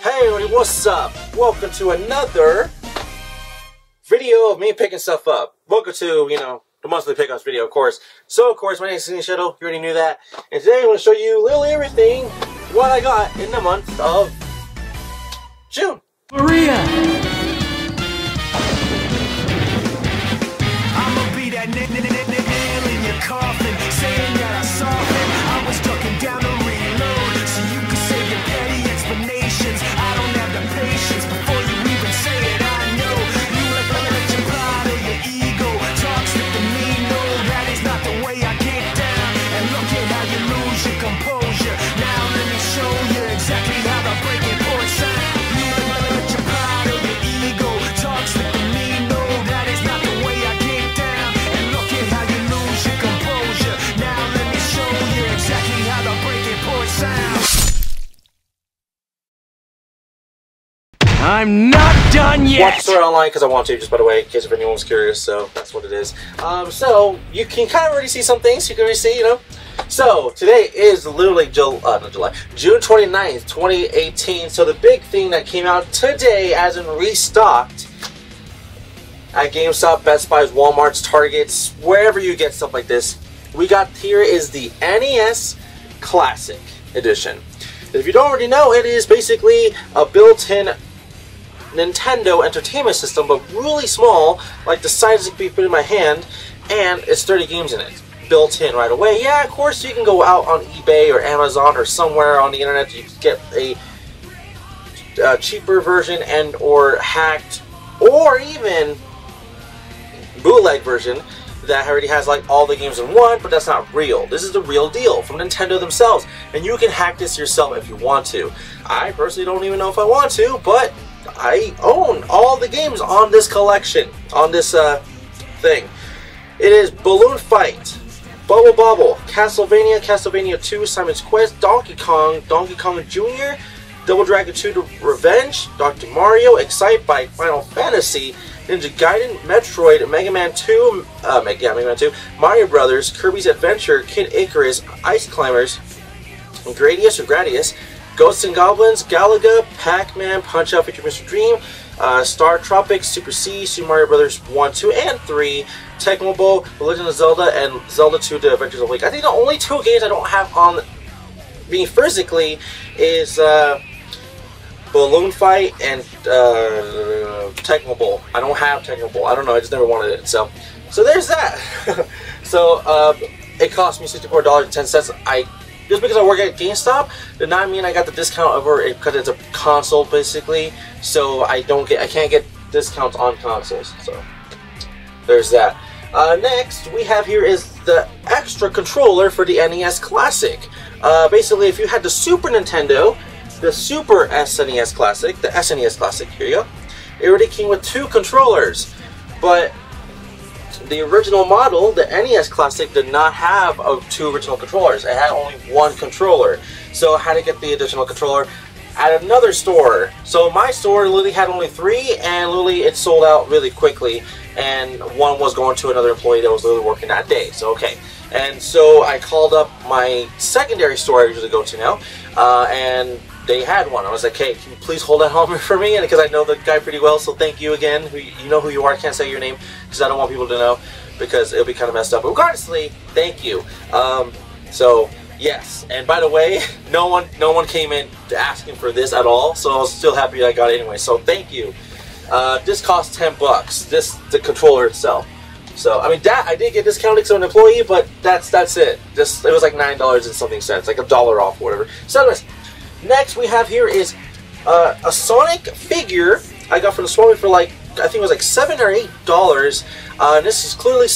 Hey everybody, what's up? Welcome to another video of me picking stuff up. Welcome to, the monthly pickups video, of course. So, of course, my name is Sydney Shadow. You already knew that. And today I'm going to show you literally everything what I got in the month of June. Maria! I'ma be that nail in your coffin, saying that I saw him. I was ducking down to reload, so you could say your petty explanations. I don't have the patience before you even say it. I know you let your pride or your ego talk slip to me. No, that is not the way I get down. And look at how you lose your composure. Now let me show you exactly how the breaking point sound. You let your pride or your ego talk slip to me. No, that is not the way I get down. And look at how you lose your composure. Now let me show you exactly how the breaking point sounds. I'm not done yet! Watch the story online because I want to, just by the way, in case if anyone's curious, so that's what it is. So, you can kind of already see some things, you can already see, So, today is literally June 29th, 2018, so the big thing that came out today, as in restocked, at Gamestop, Best Buys, Walmart's, Targets, wherever you get stuff like this, we got here is the NES Classic Edition. If you don't already know, it is basically a built-in Nintendo Entertainment System, but really small, like the size it could be put in my hand, and it's 30 games in it, built in right away. Yeah, of course you can go out on eBay or Amazon or somewhere on the internet, you can get a cheaper version and or hacked or even bootleg version that already has like all the games in one, but that's not real. This is the real deal from Nintendo themselves, and you can hack this yourself if you want to. I personally don't even know if I want to, but I own all the games on this collection, on this thing. It is Balloon Fight, Bubble Bobble, Castlevania, Castlevania 2, Simon's Quest, Donkey Kong, Donkey Kong Jr., Double Dragon 2 to Revenge, Dr. Mario, Excite Bike, Final Fantasy, Ninja Gaiden, Metroid, Mega Man 2, Mega Man 2, Mario Brothers, Kirby's Adventure, Kid Icarus, Ice Climbers, Gradius or Gradius, Ghosts and Goblins, Galaga, Pac-Man, Punch-Out! Feature Mr. Dream, Star Tropics, Super C, Super Mario Brothers 1, 2, and 3, Tecmo Bowl, The Legend of Zelda, and Zelda 2 The Adventures of Link. I think the only two games I don't have on me physically is Balloon Fight and Tecmo Bowl. I don't have Tecmo Bowl. I don't know. I just never wanted it. So there's that. So it cost me $64.10. Just because I work at GameStop did not mean I got the discount over it because it's a console basically. So I can't get discounts on consoles. So there's that. Next we have here is the extra controller for the NES Classic. Basically, if you had the Super Nintendo, the Super SNES Classic, the SNES Classic, here you go, it already came with two controllers, but the original model, the NES Classic, did not have two original controllers. It had only one controller, so I had to get the additional controller at another store. So my store literally had only three, and literally it sold out really quickly, and one was going to another employee that was literally working that day, so okay. And so I called up my secondary store I usually go to now, and they had one. I was like, hey, can you please hold that home for me? And because I know the guy pretty well, so thank you again. You know who you are. I can't say your name because I don't want people to know because it'll be kind of messed up. But regardlessly, thank you. So yes, and by the way, no one came in asking for this at all, so I was still happy I got it anyway. So thank you. This cost $10. The controller itself. So I mean, I did get discounted because I'm an employee, but that's it. It was like $9 and something cents, like $1 off, or whatever. So anyways. Next we have here is a Sonic figure I got from the Swapmeet for like, I think it was like $7 or $8. And this is clearly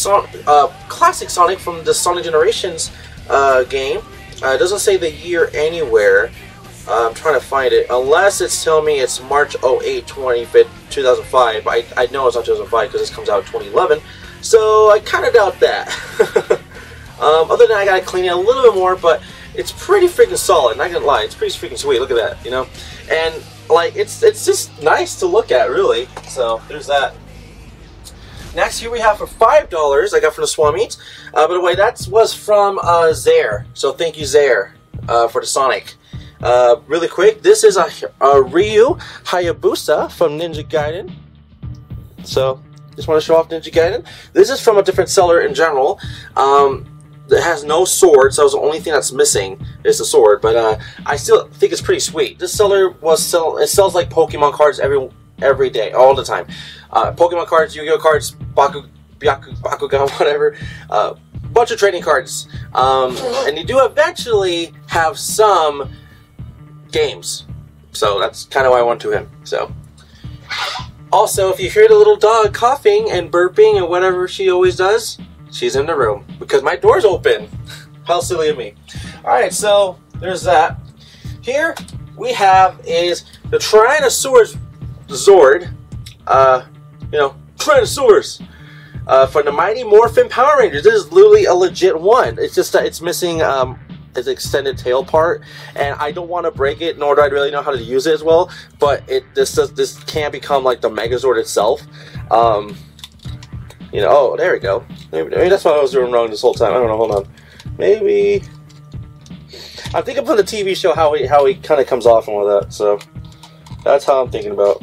classic Sonic from the Sonic Generations game. It doesn't say the year anywhere. I'm trying to find it, unless it's telling me it's March 08, 2005. I know it's not 2005 because this comes out in 2011. So I kind of doubt that. Other than that, I gotta clean it a little bit more, but it's pretty freaking solid, not gonna lie. It's pretty freaking sweet. Look at that, and like it's just nice to look at, really. So there's that. Next, here we have for $5 I got from the Swapmeet. By the way, that was from Zaire. So thank you, Zaire, for the Sonic. Really quick, this is a Ryu Hayabusa from Ninja Gaiden. So, just want to show off Ninja Gaiden. This is from a different seller in general. It has no sword, so the only thing that's missing is the sword. But I still think it's pretty sweet. This seller sells like Pokemon cards every day, all the time. Pokemon cards, Yu-Gi-Oh cards, Bakugan, whatever. Bunch of trading cards. And you do eventually have some games. So that's kind of why I went to him. So also, if you hear the little dog coughing and burping and whatever she always does, she's in the room because my door's open. How silly of me. Alright, so there's that. Here we have is the Tyrannosaurus Zord. You know, Tyrannosaurus. From the Mighty Morphin Power Rangers. This is literally a legit one. It's just that it's missing its extended tail part, and I don't want to break it, nor do I really know how to use it as well. But this can become like the Megazord itself. You know, oh, there we go. Maybe that's what I was doing wrong this whole time. I don't know. Hold on. Maybe I'm thinking from the TV show how he kind of comes off and all that. So that's how I'm thinking about.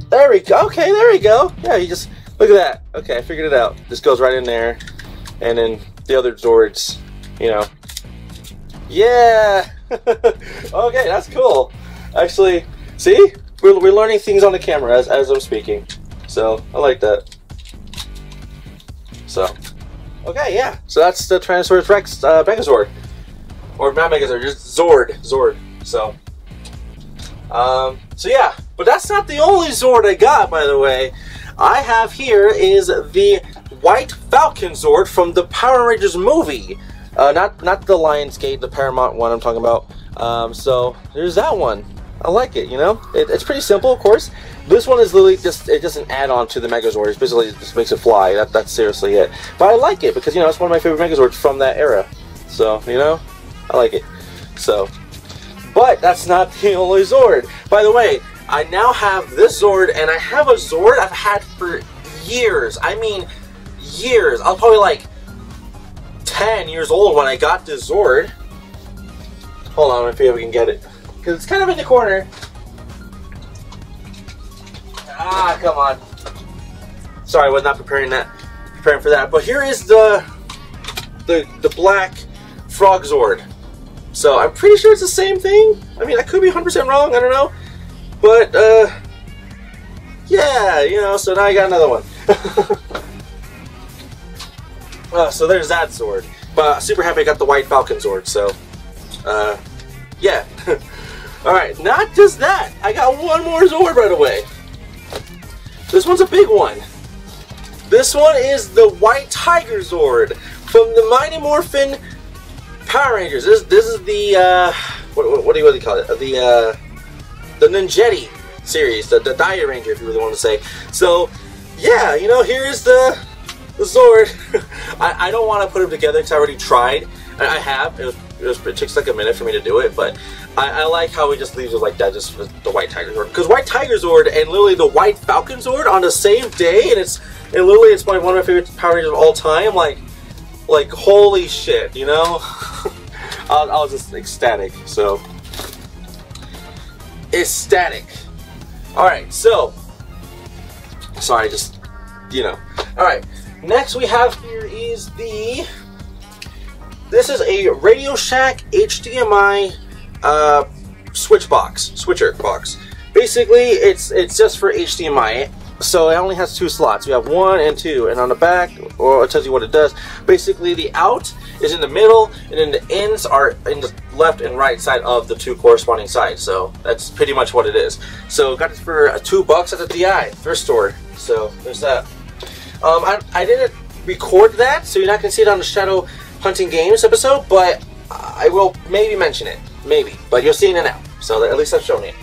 There we go. Okay, there we go. Yeah, you just look at that. Okay, I figured it out. This goes right in there, and then the other Zords, you know. Yeah. Okay, that's cool. Actually, see, we're learning things on the camera as I'm speaking, so I like that. So, okay, yeah. So that's the Tyrannosaurus Rex Megazord, or not Megazord, just Zord. So, so yeah. But that's not the only Zord I got, by the way. I have here is the White Falcon Zord from the Power Rangers movie. Not the Lionsgate, the Paramount one I'm talking about. So there's that one. I like it, you know? It's pretty simple, of course. This one is literally just an add-on to the Megazord. It's basically just makes it fly. That's seriously it. But I like it because, you know, it's one of my favorite Megazords from that era. So, you know, I like it. So, but that's not the only Zord. By the way, I now have this Zord, and I have a Zord I've had for years. I mean, years. I was probably like 10 years old when I got this Zord. Hold on, let me see if we can get it. Because it's kind of in the corner. Ah, come on. Sorry, I was not preparing for that. But here is the black Frog Zord. So I'm pretty sure it's the same thing. I mean, I could be 100% wrong. I don't know. But, yeah, you know, so now I got another one. So there's that Zord. But super happy I got the White Falcon Zord, so, yeah. Alright, not just that. I got one more Zord right away. This one's a big one. This one is the White Tiger Zord from the Mighty Morphin Power Rangers. This is the, what do you call it? The Ninjetti series, the Dire Ranger, if you really want to say. So, yeah, you know, here's the Zord. I don't want to put them together because I already tried. I have. It takes like a minute for me to do it, but I like how it just leaves it like that, just with the White Tiger Zord. Because White Tiger Zord and literally the White Falcon Zord on the same day, and it's one of my favorite Power Rangers of all time. Like holy shit, you know. I was just ecstatic. So. Ecstatic. Alright, so sorry, just, you know. Alright, next we have here is this is a Radio Shack HDMI switcher box. Basically, it's just for HDMI. So it only has two slots. We have 1 and 2, and on the back, or it tells you what it does. Basically, the out is in the middle, and then the ends are in the left and right side of the two corresponding sides. So that's pretty much what it is. So got this for $2 at the DI thrift store. So there's that. I didn't record that, so you're not gonna see it on the Shadow Hunting Games episode, but I will maybe mention it, maybe. But you're seeing it now, so at least I've shown it.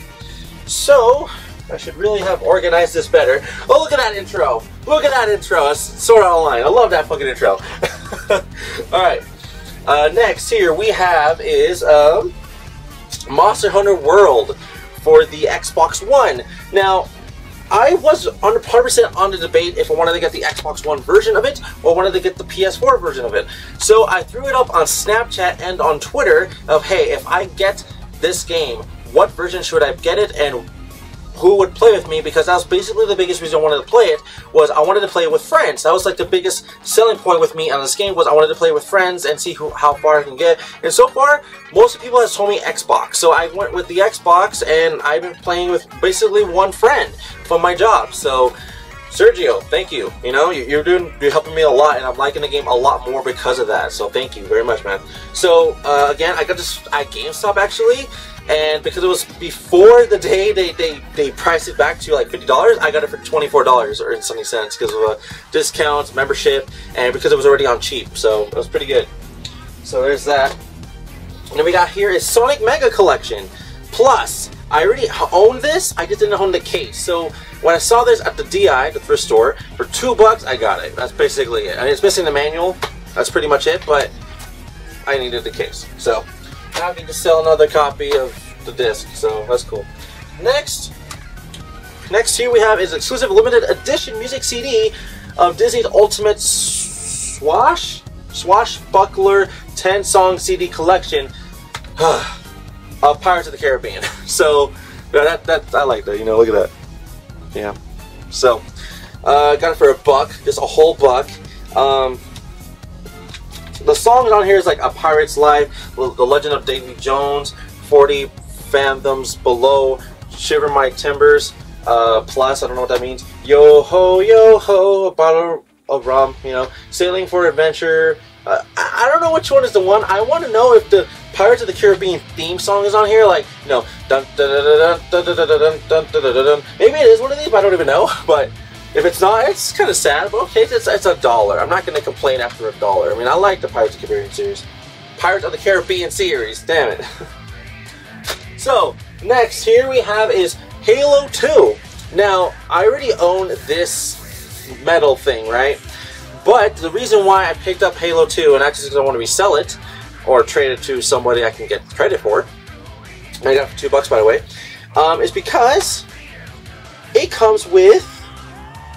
So I should really have organized this better. Oh, look at that intro! Look at that intro! It's Sword Art Online. I love that fucking intro. Alright. Next here we have is Monster Hunter World for the Xbox One. Now, I was 100% on the debate if I wanted to get the Xbox One version of it or wanted to get the PS4 version of it. So I threw it up on Snapchat and on Twitter of, hey, if I get this game, what version should I get it and who would play with me? Because that was basically the biggest reason I wanted to play it, was I wanted to play it with friends. That was like the biggest selling point with me on this game, was I wanted to play with friends and see how far I can get. And so far, most of the people have told me Xbox. So I went with the Xbox, and I've been playing with basically one friend from my job. So Sergio, thank you. You know, you're helping me a lot, and I'm liking the game a lot more because of that. So thank you very much, man. So again, I got this at Gamestop actually. And because it was before the day they priced it back to like $50, I got it for $24 or in some cents because of discounts, membership, and because it was already on cheap. So it was pretty good. So there's that. And then we got here is Sonic Mega Collection. Plus, I already owned this, I just didn't own the case. So when I saw this at the DI, the thrift store, for $2, I got it. That's basically it. I mean, it's missing the manual. That's pretty much it, but I needed the case. So now I can just sell another copy of the disc, so that's cool. Next here we have is exclusive limited edition music CD of Disney's Ultimate Swashbuckler 10-song CD collection of Pirates of the Caribbean. So that I like that. You know, look at that. Yeah. So got it for $1, just a whole buck. The songs on here is like A Pirate's Life, The Legend of Davy Jones, 40 Fathoms Below, Shiver My Timbers, plus, I don't know what that means, Yo Ho, a bottle of rum, you know, Sailing for Adventure. I don't know which one is the one. I want to know if the Pirates of the Caribbean theme song is on here, like, you know, dun dun dun dun dun dun dun dun dun dun dun. Maybe it is one of these, but I don't even know, but if it's not, it's kind of sad, but okay, it's $1. I'm not going to complain after $1. I mean, I like the Pirates of the Caribbean series. Pirates of the Caribbean series, damn it. So, next here we have is Halo 2. Now, I already own this metal thing, right? But the reason why I picked up Halo 2, and actually because I want to resell it, or trade it to somebody I can get credit for, and I got it for $2 by the way, is because it comes with,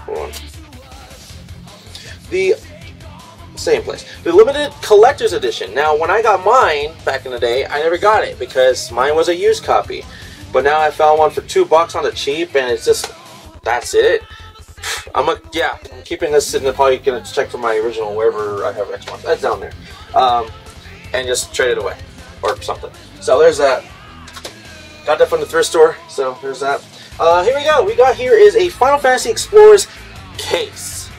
hold on, the same place, the limited collector's edition. Now, when I got mine back in the day, I never got it because mine was a used copy. But now I found one for $2 on the cheap, and it's just, that's it. I'm keeping this in the, probably gonna check for my original wherever I have Xbox. That's down there, and just trade it away or something. So there's that. Got that from the thrift store. So there's that. Here we go. We got here is a Final Fantasy Explorers case.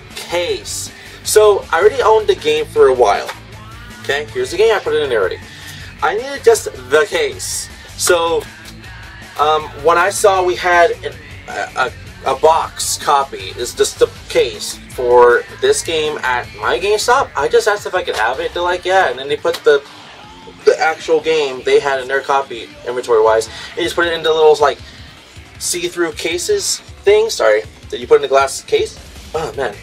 So I already owned the game for a while. Okay, here's the game. I put it in there already. I needed just the case. So when I saw we had a box copy, is just the case for this game at my GameStop, I just asked if I could have it. They're like, yeah, and then they put the actual game they had in their copy inventory wise, and just put it into little like see-through cases thing. Sorry, that you put in the glass case. Oh man,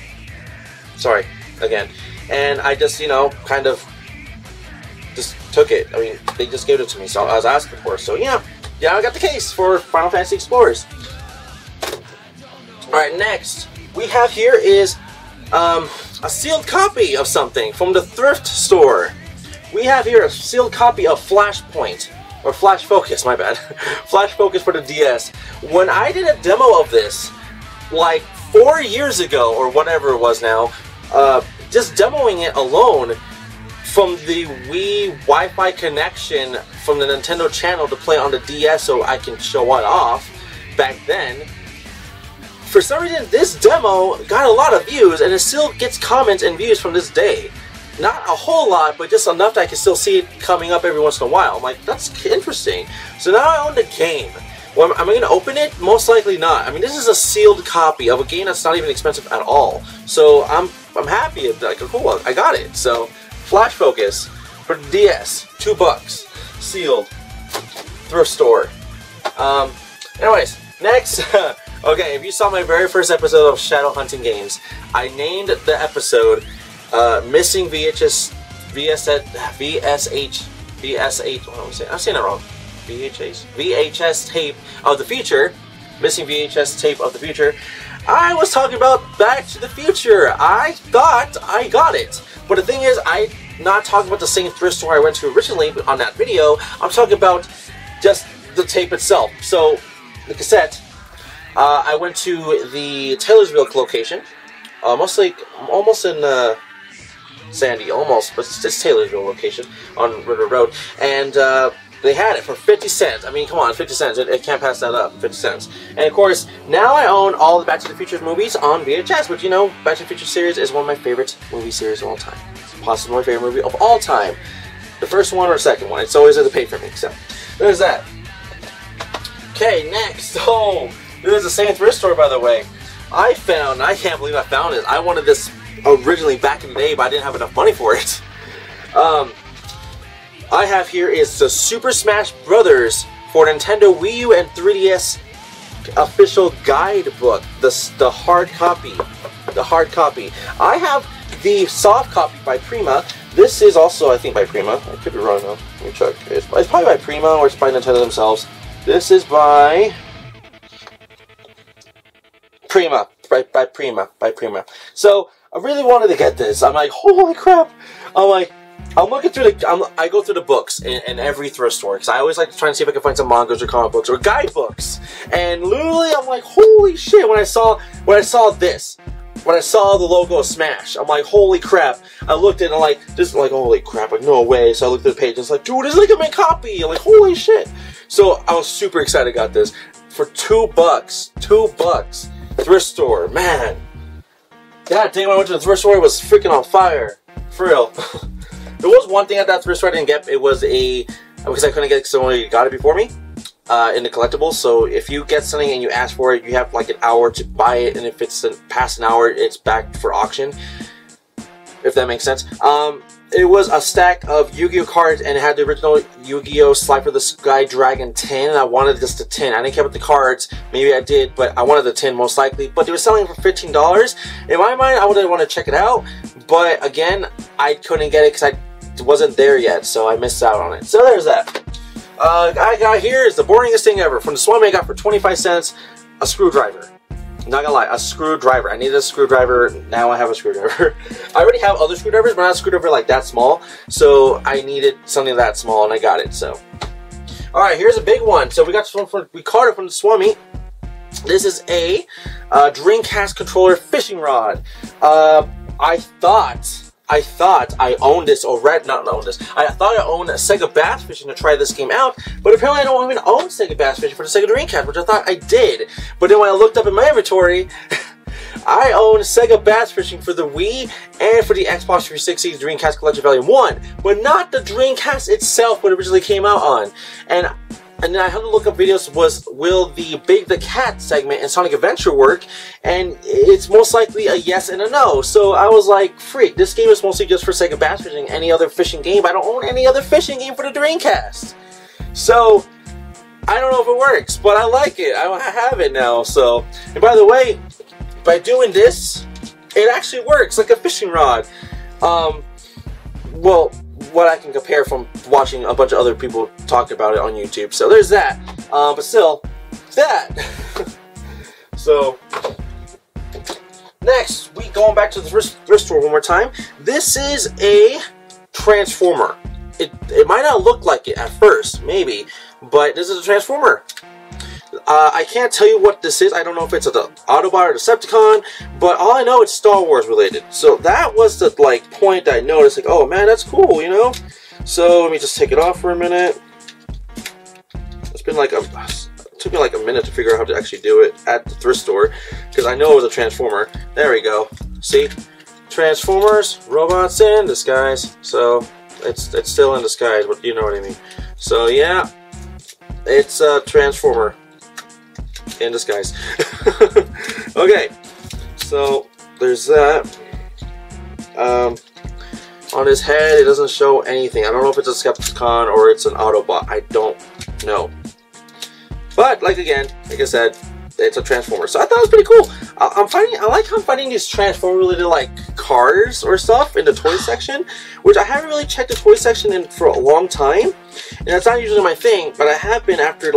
sorry again. And I just, you know, kind of just took it. I mean, they just gave it to me, so I was asking for it. So yeah, I got the case for Final Fantasy Explorers. Alright, next we have here is a sealed copy of something from the thrift store. We have here a sealed copy of Flashpoint, or Flash Focus, my bad. Flash Focus for the DS. When I did a demo of this, like 4 years ago, or whatever it was now, just demoing it alone from the Wii Wi-Fi connection from the Nintendo channel to play on the DS so I can show it off back then. For some reason, this demo got a lot of views, and it still gets comments and views from this day. Not a whole lot, but just enough that I can still see it coming up every once in a while. I'm like, that's interesting. So now I own the game. Well, am I going to open it? Most likely not. I mean, this is a sealed copy of a game that's not even expensive at all. So I'm happy. Like, cool, I got it. So Flash Focus for the DS, $2, sealed, thrift store. Anyways, next. Okay, if you saw my very first episode of Shadow Hunting Games, I named the episode Missing VHS, what am I saying? I'm saying it wrong. VHS tape of the future. missing VHS tape of the future. I was talking about Back to the Future. I thought I got it. But the thing is, I'm not talking about the same thrift store I went to originally on that video. I'm talking about just the tape itself. So, the cassette, I went to the Taylorsville location. Almost in Sandy, almost, but it's Taylorsville location on River Road. And they had it for 50 cents. I mean, come on, 50 cents. It can't pass that up, 50 cents. And of course, now I own all the Back to the Future movies on VHS, which, you know, Back to the Future series is one of my favorite movie series of all time. Possibly my favorite movie of all time. The first one or second one. It's always at the pay for me, so there's that. Okay, next. Oh, this is the same thrift store, by the way. I can't believe I found it. I wanted this originally back in the day, but I didn't have enough money for it. I have here is the Super Smash Brothers for Nintendo Wii U and 3DS official guidebook, the hard copy. The hard copy. I have the soft copy by Prima. This is also, I think, by Prima. I could be wrong though. Let me check. It's probably by Prima or it's by Nintendo themselves. This is by Prima. By Prima. So I really wanted to get this. I'm like, holy crap! I'm looking through I go through the books in every thrift store because I always like to try and see if I can find some mangas or comic books or guidebooks. And literally, I'm like, holy shit! When I saw this, when I saw the logo of Smash, I'm like, holy crap! I looked at it like, this, like, holy crap! Like, no way! So I looked at the page and it's like, dude, it's like a mint copy! I'm like, holy shit! So I was super excited. I got this for $2. $2. Thrift store, man. God damn! When I went to the thrift store, it was freaking on fire, for real. There was one thing at that thrift store I didn't get. It was because I couldn't get it because somebody got it before me in the collectibles. So if you get something and you ask for it, you have like an hour to buy it, and if it's past an hour, it's back for auction. If that makes sense. It was a stack of Yu-Gi-Oh cards, and it had the original Yu-Gi-Oh Slide for the Sky Dragon tin, and I wanted just the tin. I didn't care about the cards. Maybe I did, but I wanted the tin most likely. But they were selling it for $15. In my mind, I would want to check it out. But again, I couldn't get it because I wasn't there yet, so I missed out on it. So there's that. I got here is the boringest thing ever. From the Swapmeet I got for 25 cents, a screwdriver. Not gonna lie, a screwdriver. I needed a screwdriver, now I have a screwdriver. I already have other screwdrivers, but not a screwdriver like that small. So I needed something that small, and I got it, so. Alright, here's a big one. So we got this one we caught it from the Swapmeet. This is a Dreamcast controller fishing rod. I thought I owned this already. Not owned this. I thought I owned a Sega Bass Fishing to try this game out, but apparently I don't even own Sega Bass Fishing for the Sega Dreamcast, which I thought I did. But then when I looked up in my inventory, I own Sega Bass Fishing for the Wii and for the Xbox 360 Dreamcast Collection Volume 1, but not the Dreamcast itself when it originally came out on. And then I had to look up videos, will the Big the Cat segment in Sonic Adventure work? And it's most likely a yes and a no. So I was like, freak, this game is mostly just for Sega Bass Fishing. Any other fishing game? I don't own any other fishing game for the Dreamcast. So, I don't know if it works, but I like it. I have it now, so. And by the way, by doing this, it actually works like a fishing rod. Well, what I can compare from watching a bunch of other people talk about it on YouTube. So there's that. But still, that. So, next, we going back to the thrift store one more time. This is a transformer. It might not look like it at first, maybe, but this is a transformer. I can't tell you what this is. I don't know if it's an Autobot or Decepticon, but all I know it's Star Wars related. So that was the point that I noticed. Like, oh man, that's cool, you know. So let me just take it off for a minute. It's been it took me like a minute to figure out how to actually do it at the thrift store because I know it was a transformer. There we go. See, Transformers, robots in disguise. So it's still in disguise, but you know what I mean. So yeah, it's a transformer in disguise. Okay, so there's that. On his head, it doesn't show anything. I don't know if it's a Skepticon or it's an Autobot. I don't know. But like I said, it's a transformer. So I thought it was pretty cool. I like how I'm finding these transformer related cars or stuff in the toy section, which I haven't really checked the toy section for a long time, and that's not usually my thing. But I have been after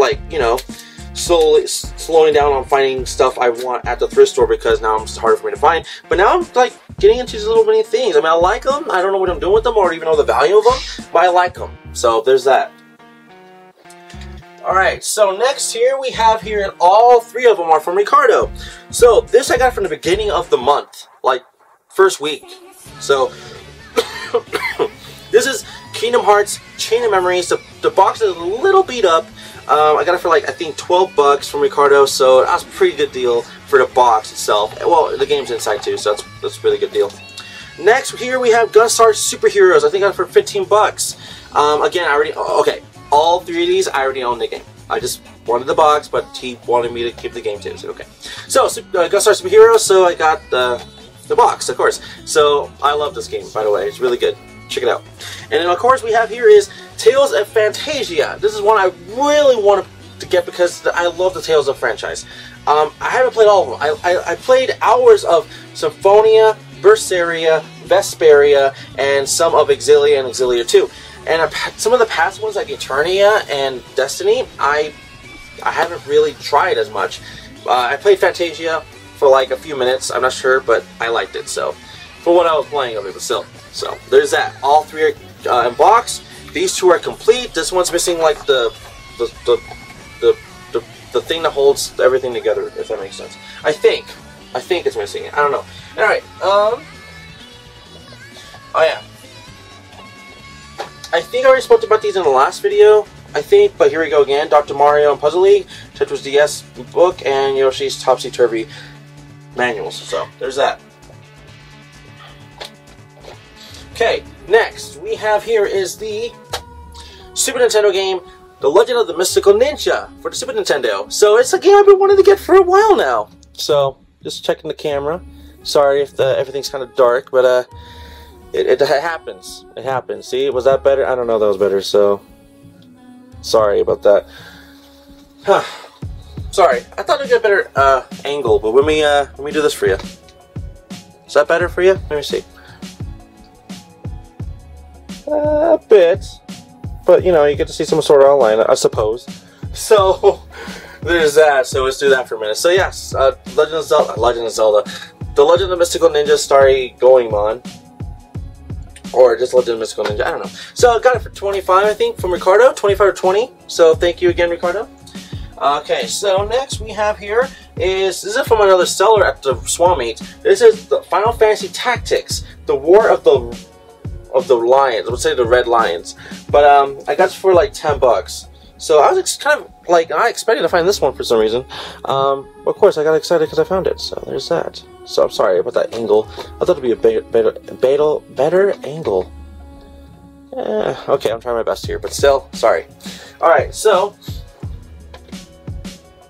slowing down on finding stuff I want at the thrift store because now it's harder for me to find. But now I'm like getting into these little mini things. I mean, I like them. I don't know what I'm doing with them or even know the value of them, but I like them. So there's that. Alright, so next here we have here, and all three of them are from Ricardo. So this I got from the beginning of the month, like first week. So this is Kingdom Hearts Chain of Memories. The box is a little beat up. I got it for like, I think 12 bucks from Ricardo, so that was a pretty good deal for the box itself. Well, the game's inside too, so that's a really good deal. Next here we have Gunstar Superheroes. I think I got it for 15 bucks. Again, I already, okay, all three of these I already own the game. I just wanted the box, but he wanted me to keep the game too, so okay. So, Gunstar Superheroes, so I got the box, of course. So, I love this game, by the way, it's really good. Check it out. And then, of course, we have here is Tales of Fantasia. This is one I really wanted to get because I love the Tales of franchise. I haven't played all of them. I played hours of Symphonia, Berseria, Vesperia, and some of Exilia and Exilia 2. And some of the past ones like Eternia and Destiny, I haven't really tried as much. I played Fantasia for like a few minutes, I'm not sure, but I liked it, so for what I was playing of it, but still. So there's that. All three are in box. These two are complete. This one's missing like the thing that holds everything together, if that makes sense. I think it's missing it. I don't know. All right. Oh yeah. I think I already spoke about these in the last video. I think, but here we go again. Dr. Mario and Puzzle League, Tetris DS book, and Yoshi's Topsy Turvy manuals. So there's that. Okay, next we have here is the Super Nintendo game, The Legend of the Mystical Ninja for the Super Nintendo. So it's a game I've been wanting to get for a while now. So just checking the camera. Sorry if everything's kind of dark, but it happens. It happens. See, was that better? I don't know if that was better. So sorry about that. Huh. Sorry, I thought I'd get a better angle, but let me do this for you. Is that better for you? Let me see. A bit, but you know, you get to see some sort of outline, I suppose. So there's that. So let's do that for a minute. So yes, Legend of Zelda, The Legend of the Mystical Ninja Starry Goemon, or just Legend of the Mystical Ninja. I don't know. So I got it for 25, I think, from Ricardo, 25 or 20. So thank you again, Ricardo. Okay, so next we have here is, this is from another seller at the Swapmeet. This is the Final Fantasy Tactics, the War of the Lions. I would say the Red Lions, but I got it for like 10 bucks. So I was kind of like, I expected to find this one for some reason. Of course, I got excited because I found it. So there's that. So I'm sorry about that angle. I thought it'd be a better angle. Okay, I'm trying my best here, but still, sorry. All right, so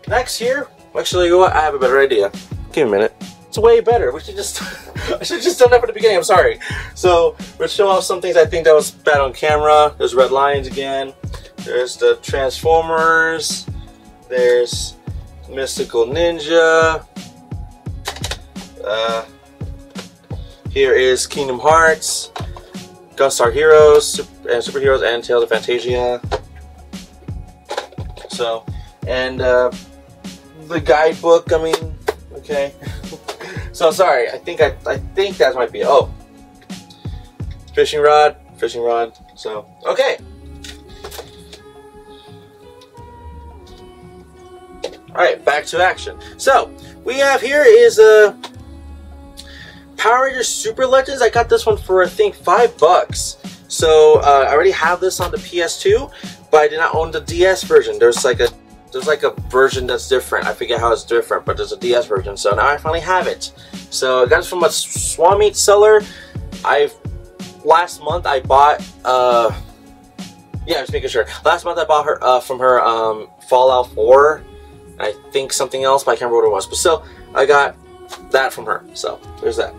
next here, actually, you know what? I have a better idea. Give me a minute. It's way better. We should just I should have just done that from the beginning. I'm sorry. So we'll show off some things I think that was bad on camera. There's Red Lions again. There's the Transformers. There's Mystical Ninja. Here is Kingdom Hearts, Gunstar Heroes, and Superheroes, and Tales of Fantasia. So, and the guidebook. I mean, okay. So sorry, I think that might be it. Oh, fishing rod. So okay. All right, back to action. So we have here is Power Rangers Super Legends. I got this one for I think 5 bucks. So I already have this on the PS2, but I did not own the DS version. There's like a version that's different. I forget how it's different, but there's a DS version. So now I finally have it. So I got it from a Swapmeet seller. Last month I bought yeah, just making sure. Last month I bought her from her Fallout 4. I think something else, but I can't remember what it was. But still, I got that from her. So there's that.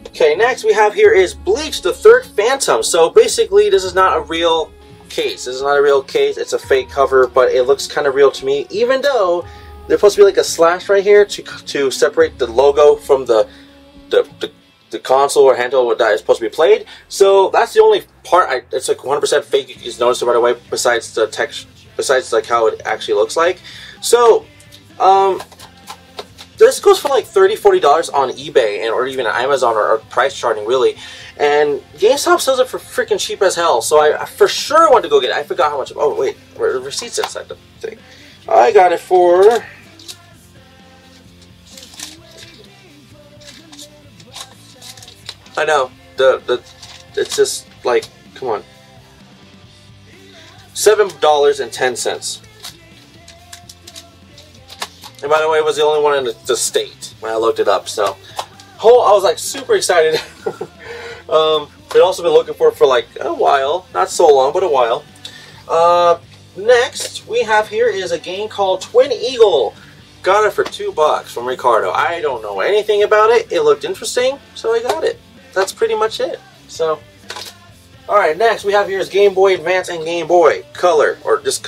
Okay, next we have here is Bleach, the Third Phantom. So basically, this is not a real case. This is not a real case. It's a fake cover, but it looks kind of real to me. Even though there's supposed to be like a slash right here to separate the logo from the console or handle that is supposed to be played. So that's the only part. It's like 100% fake. You can just notice it right away. Besides the text, besides like how it actually looks like. So, this goes for like $30–40 on eBay and or even on Amazon or price charting really, and GameStop sells it for freaking cheap as hell. So I for sure want to go get it. I forgot how much. Oh wait, the receipt's inside the thing. I got it for. I know it's just like, come on, $7.10. And by the way, it was the only one in the state when I looked it up. So, I was like super excited. I've also been looking for it for like a while, not so long, but a while. Next we have here is a game called Twin Eagle. Got it for $2 from Ricardo. I don't know anything about it. It looked interesting, so I got it. That's pretty much it. So, alright, next we have here is Game Boy Advance and Game Boy Color, or just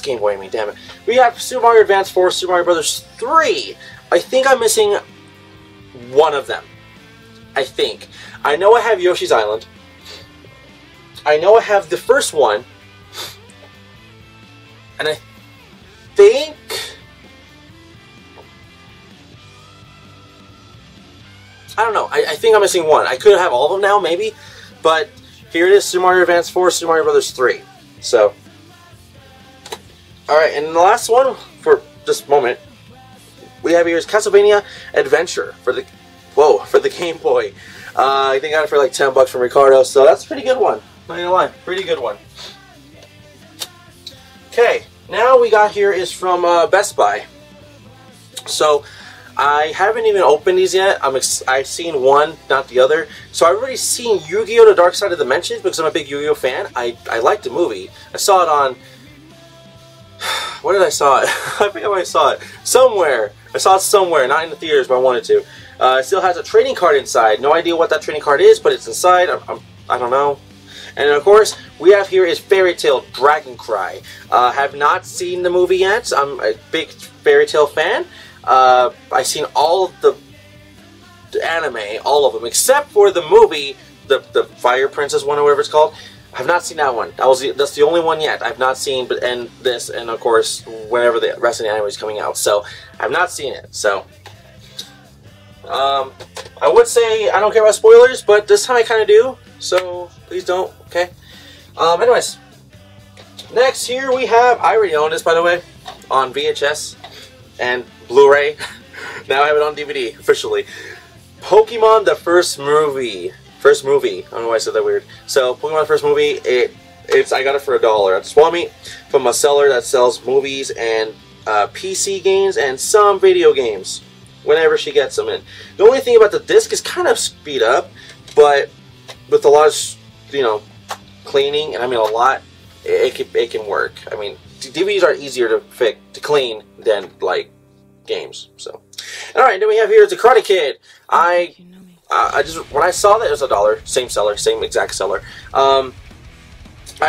Game Boy, I mean, damn it. We have Super Mario Advance 4, Super Mario Brothers 3. I think I'm missing one of them. I think. I know I have Yoshi's Island. I know I have the first one. And I think... I don't know. I think I'm missing one. I could have all of them now, maybe. But here it is, Super Mario Advance 4, Super Mario Brothers 3. So, alright, and the last one for this moment we have here is Castlevania Adventure for the Game Boy. I think I got it for like $10 from Ricardo, so that's a pretty good one. Not gonna lie, pretty good one. Okay, now we got here is from Best Buy. So I haven't even opened these yet. I've seen one, not the other. So I've already seen Yu-Gi-Oh! The Dark Side of the Dimensions because I'm a big Yu-Gi-Oh! Fan. I liked the movie. I saw it on... Where did I saw it? I forget where I saw it. Somewhere. I saw it somewhere, not in the theaters, but I wanted to. It still has a trading card inside. No idea what that trading card is, but it's inside. I don't know. And of course, we have here is Fairy Tail Dragon Cry. Have not seen the movie yet. I'm a big Fairy Tail fan. I've seen all of the anime, all of them, except for the movie, the Fire Princess one or whatever it's called. I have not seen that one. That's the only one yet I've not seen. But and this, and of course, whenever the rest of the anime is coming out. So I've not seen it. So I would say I don't care about spoilers, but this time I kind of do. So please don't. Okay. Anyways, next here we have. I already own this, by the way, on VHS and Blu-ray. Now I have it on DVD officially. Pokemon the first movie. I don't know why I said that weird. So Pokemon the first movie. I got it for $1 at Swapmeet from a seller that sells movies and PC games and some video games. Whenever she gets them in. The only thing about the disc is kind of speed up, but with a lot of cleaning, and I mean a lot, it can work. I mean DVDs are easier to clean than like games. So, all right, then we have here is the Karate Kid. I just when I saw that it was $1, same seller, same exact seller. I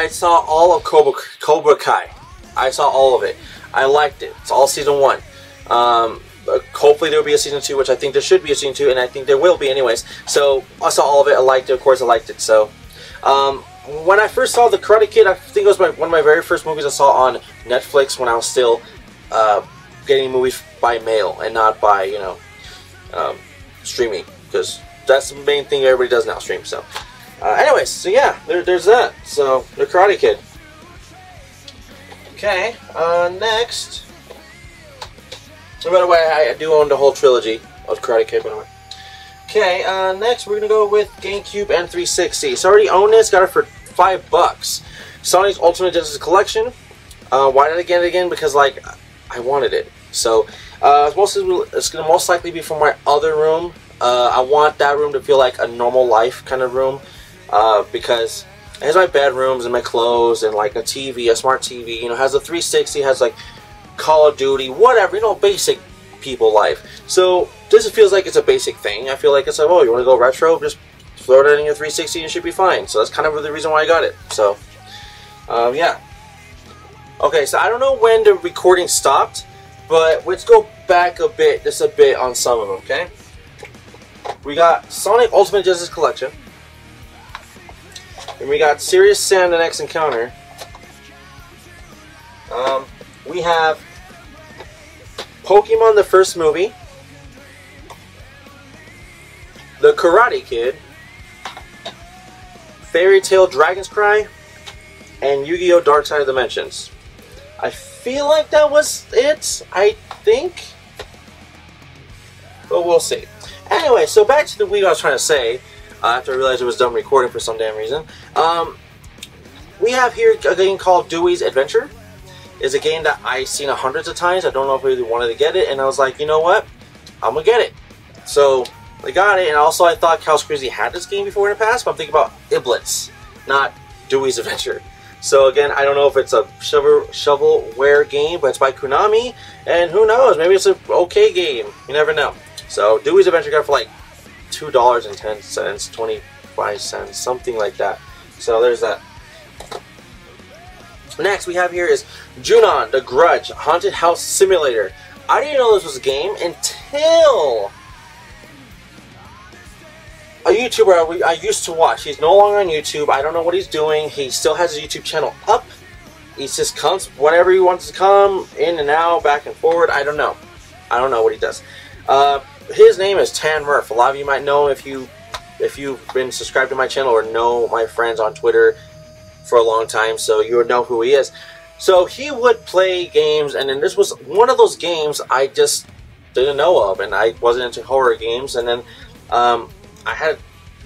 saw all of Cobra Kai. I saw all of it. I liked it. It's all season 1. Hopefully there will be a season 2, which I think there should be a season 2, and I think there will be anyways. So I saw all of it. I liked it. Of course, I liked it. So when I first saw the Karate Kid, I think it was one of my very first movies I saw on Netflix when I was still getting movies by mail and not by streaming, because that's the main thing everybody does now, stream. So anyways, so yeah, there's that. So the Karate Kid. Okay, next. By the way, I do own the whole trilogy of Karate Kid, by the way. Okay, next we're going to go with GameCube and 360. So I already own this, got it for $5. Sonic's Ultimate Genesis Collection. Why did I get it again? Because, like, I wanted it. So, it's going to most likely be from my other room. I want that room to feel like a normal life kind of room. Because it has my bedrooms and my clothes and, like, a TV, a smart TV. You know, has a 360, has, like, Call of Duty, whatever, basic people life. So this feels like it's a basic thing. I feel like it's like, oh, you want to go retro? Just throw it in your 360 and it should be fine. So that's kind of the reason why I got it. So, yeah. Okay, so I don't know when the recording stopped, but let's go back a bit, just a bit on some of them, okay? We got Sonic Ultimate Genesis Collection. And we got Serious Sam the Next Encounter. We have Pokemon the first movie, The Karate Kid, Fairy Tail Dragon's Cry, and Yu-Gi-Oh! Dark Side of the Dimensions. I feel like that was it, I think. But we'll see. Anyway, so back to the Wii I was trying to say, after I realized it was done recording for some damn reason. We have here a game called Dewey's Adventure. It's a game that I've seen hundreds of times. I don't know if I really wanted to get it, and I was like, you know what? I'm gonna get it. So I got it, and also I thought Cows Crazy had this game before in the past, but I'm thinking about Iblets, not Dewey's Adventure. So again, I don't know if it's a shovelware game, but it's by Konami, and who knows? Maybe it's an okay game. You never know. So Dewey's Adventure got it for like $2.10, 25 cents, something like that. So there's that. Next we have here is Junon, The Grudge, Haunted House Simulator. I didn't know this was a game until a YouTuber I used to watch. He's no longer on YouTube. I don't know what he's doing. He still has his YouTube channel up. He just comes whenever he wants to come, in and out, back and forward. I don't know. I don't know what he does. His name is Tan Murph. A lot of you might know him if you've been subscribed to my channel or know my friends on Twitter for a long time, so you would know who he is. So he would play games, and then this was one of those games I just didn't know of, and I wasn't into horror games, and then I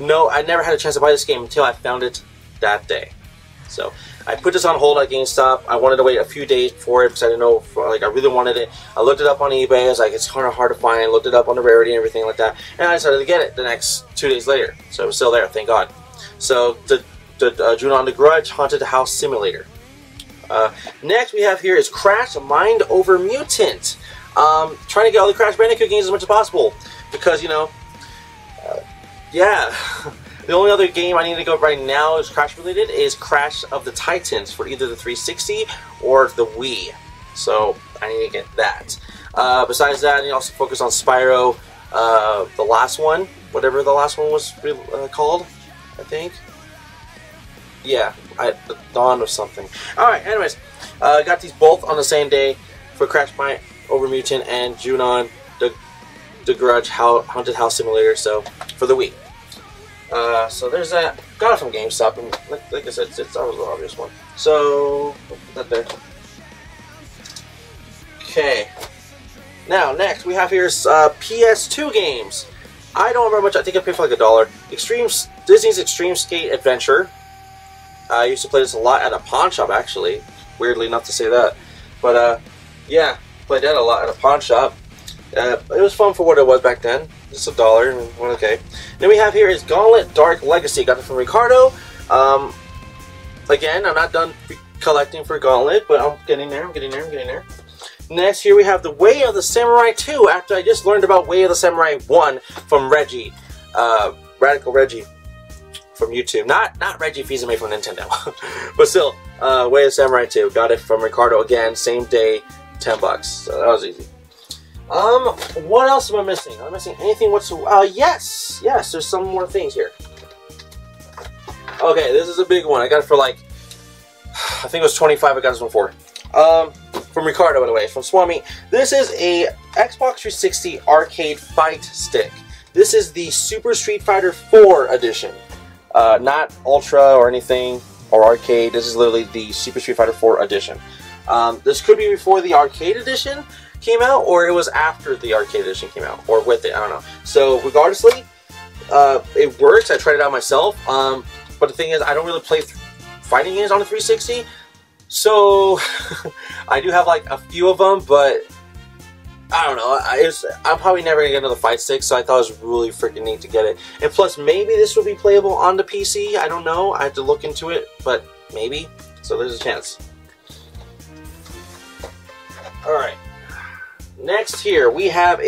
never had a chance to buy this game until I found it that day. So I put this on hold at Gamestop. I wanted to wait a few days for it because I didn't know if, like, I really wanted it. I looked it up on eBay. I was like, it's kind of hard to find. I looked it up on the rarity and everything like that, and I decided to get it the next 2 days later. So it was still there, thank God. So the Junon, The Grudge, Haunted House Simulator. Next we have here is Crash Mind Over Mutant. Trying to get all the Crash Bandicoot games as much as possible because, you know, yeah. The only other game I need to go right now is Crash related is Crash of the Titans for either the 360 or the Wii. So I need to get that. Besides that, I need to also focus on Spyro, the last one, whatever the last one was called, I think. Yeah, the Dawn of something. Alright, anyways, got these both on the same day for Crash Mind Over Mutant and Junon, The Grudge, Haunted House Simulator, so for the Wii. So there's that. Got it from GameStop, and like I said, it's always the obvious one. So, we'll put that there. Okay. Now, next we have here PS2 games. I don't remember much. I think I paid for like $1. Disney's Extreme Skate Adventure. I used to play this a lot at a pawn shop, actually. Weirdly enough to say that. But, yeah, played that a lot at a pawn shop. It was fun for what it was back then. Just $1, and okay. Then we have here is Gauntlet Dark Legacy. Got it from Ricardo. Again, I'm not done collecting for Gauntlet, but I'm getting there, I'm getting there. Next, here we have The Way of the Samurai 2, after I just learned about Way of the Samurai 1 from Reggie. Radical Reggie from YouTube. Not Reggie Fils-Aimé from Nintendo. But still, Way of the Samurai 2. Got it from Ricardo again, same day, $10. So that was easy. What else am I missing? Am I missing anything whatsoever? Yes, there's some more things here. Okay, this is a big one. I got it for like, I think it was 25. I got this one for. From Ricardo, by the way, from Swapmeet. This is a Xbox 360 arcade fight stick. This is the Super Street Fighter 4 edition, not Ultra or anything or arcade. This is literally the Super Street Fighter 4 edition. This could be before the arcade edition came out, or it was after the arcade edition came out, or with it, I don't know. So regardlessly, it works. I tried it out myself, but the thing is, I don't really play fighting games on the 360, so I do have like a few of them, but I don't know. I'm probably never gonna get another fight stick, so I thought it was really freaking neat to get it. And plus, maybe this will be playable on the PC. I don't know. I have to look into it, but maybe. So there's a chance. All right. Next here we have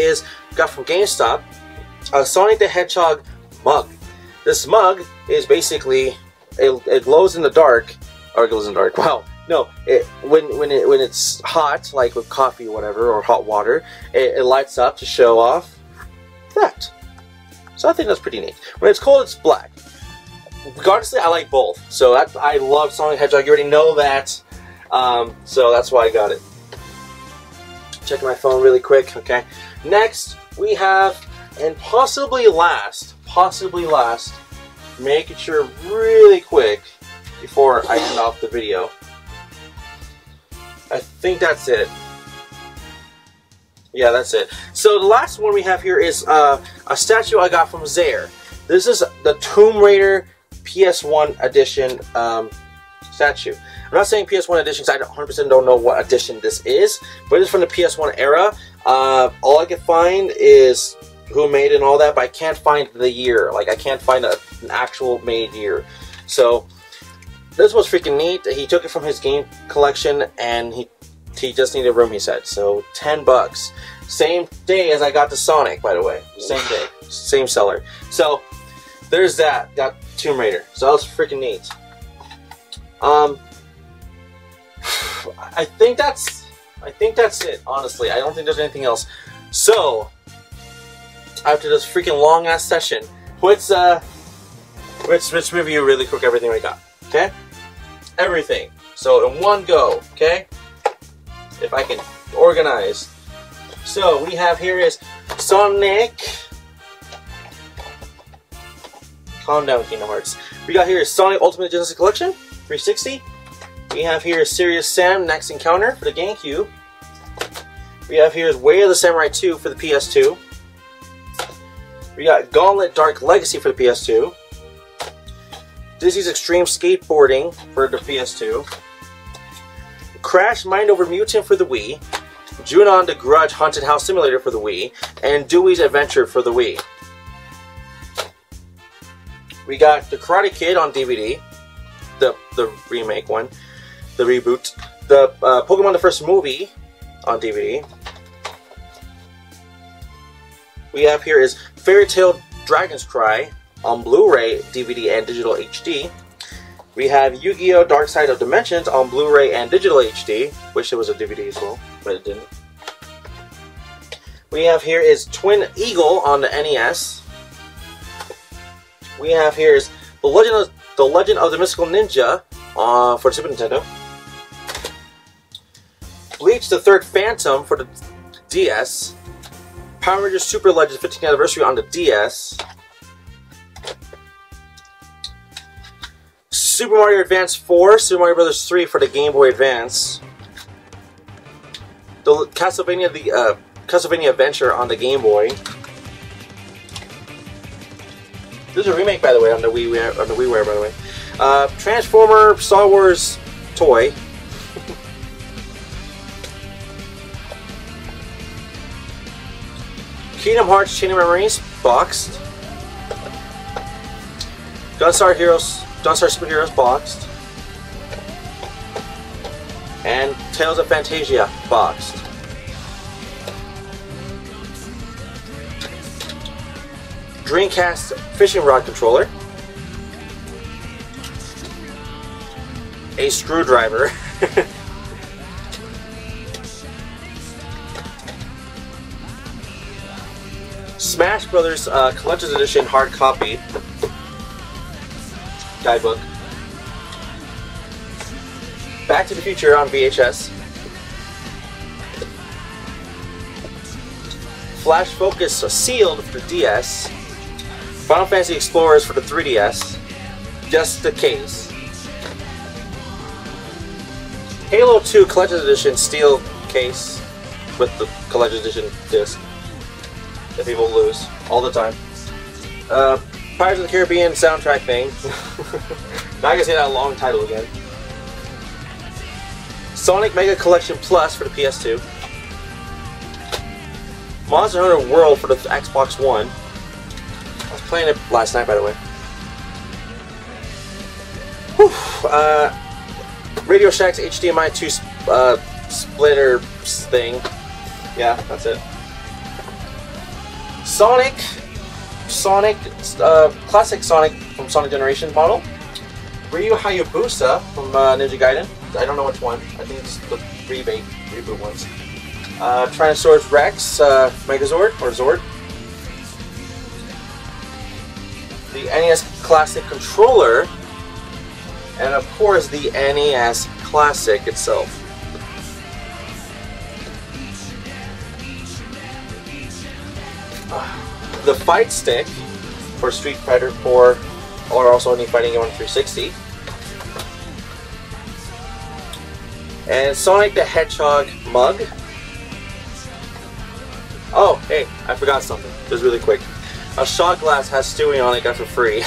got from GameStop a Sonic the Hedgehog mug. This mug is basically it glows in the dark, or it glows in the dark. Wow, no, when it's hot, like with coffee or whatever, or hot water, it lights up to show off that. So I think that's pretty neat. When it's cold, it's black. Regardlessly, I like both. So I love Sonic the Hedgehog. You already know that. So that's why I got it. Checking my phone really quick. Okay. Next we have, and possibly last, making sure really quick before I end off the video. I think that's it. Yeah, that's it. So the last one we have here is a statue I got from Zaire. This is the Tomb Raider PS1 edition statue. I'm not saying PS1 edition because I 100% don't know what edition this is, but it's from the PS1 era. All I can find is who made it and all that, but I can't find the year. Like, I can't find an actual made year. So this was freaking neat. He took it from his game collection, and he just needed room, he said. So $10. Same day as I got the Sonic, by the way. Same day, same seller. So there's that. Got Tomb Raider. So that was freaking neat. I think that's it. Honestly, I don't think there's anything else. So after this freaking long ass session, let's review really quick everything we got. Okay, everything. So in one go. Okay, if I can organize. So we have here is Sonic. Calm down, Kingdom Hearts. We got here is Sonic Ultimate Genesis Collection 360. We have here is Serious Sam Next Encounter for the GameCube. We have here is Way of the Samurai 2 for the PS2. We got Gauntlet Dark Legacy for the PS2. Disney's Extreme Skateboarding for the PS2. Crash Mind Over Mutant for the Wii. Junon the Grudge Haunted House Simulator for the Wii. And Dewey's Adventure for the Wii. We got The Karate Kid on DVD. The remake one. The reboot. The Pokemon the First Movie on DVD. We have here is Fairy Tail Dragon's Cry on Blu-ray, DVD, and digital HD. We have Yu-Gi-Oh! Dark Side of Dimensions on Blu-ray and digital HD. Wish it was a DVD as well, but it didn't. We have here is Twin Eagle on the NES. We have here is The Legend of the Mystical Ninja for the Super Nintendo. Bleach the Third Phantom for the DS. Power Rangers Super Legends 15th Anniversary on the DS. Super Mario Advance 4, Super Mario Bros. 3 for the Game Boy Advance. The Castlevania Adventure on the Game Boy. This is a remake, by the way, on the WiiWare, by the way. Transformer Star Wars toy. Kingdom Hearts Chain of Memories boxed. Gunstar Superheroes boxed. And Tales of Fantasia boxed. Dreamcast fishing rod controller. A screwdriver. Smash Brothers Collector's Edition hard copy guidebook. Back to the Future on VHS. Flash Focus sealed for DS. Final Fantasy Explorers for the 3DS. Just the case. Halo 2 Collector's Edition steel case with the Collector's Edition disc that people lose all the time. Pirates of the Caribbean soundtrack thing. Now I can say that long title again. Sonic Mega Collection Plus for the PS2. Monster Hunter World for the Xbox One. I was playing it last night, by the way. Whew. Radio Shack's HDMI 2 splitter thing. Yeah, that's it. Classic Sonic from Sonic Generations model. Ryu Hayabusa from Ninja Gaiden. I don't know which one. I think it's the reboot ones. Tyrannosaurus Rex Megazord or Zord. The NES Classic controller, and of course the NES classic itself. The fight stick for Street Fighter 4, or also any fighting game on 360. And Sonic the Hedgehog mug. Oh, hey, I forgot something. Just really quick. A shot glass has Stewie on it, got for free.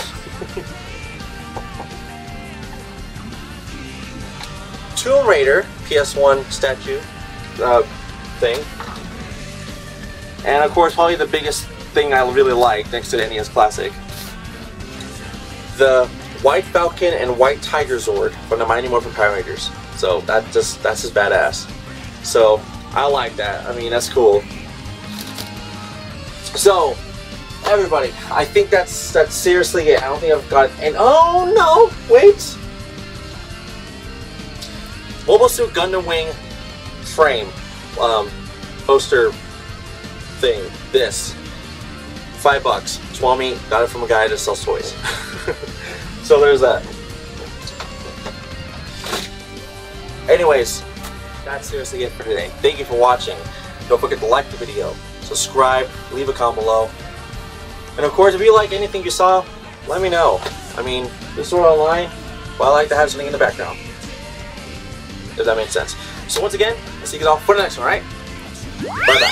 Tomb Raider PS1 statue thing. And of course, probably the biggest thing I really like next to the NES Classic, the White Falcon and White Tiger Zord from the Mighty Morphin Power Rangers. So that's just badass. So I like that. I mean, that's cool. So everybody, I think that's seriously it. I don't think I've got. And oh no, wait. Mobile Suit Gundam Wing frame poster thing. This $5. Swapmeet, got it from a guy that sells toys. So there's that. Anyways, that's seriously it for today. Thank you for watching. Don't forget to like the video, subscribe, leave a comment below. And of course, if you like anything you saw, let me know. I mean, this sort of online, but I like to have something in the background. If that makes sense. So once again, I'll see you guys all for the next one, alright? Bye-bye.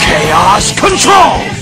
Chaos Control!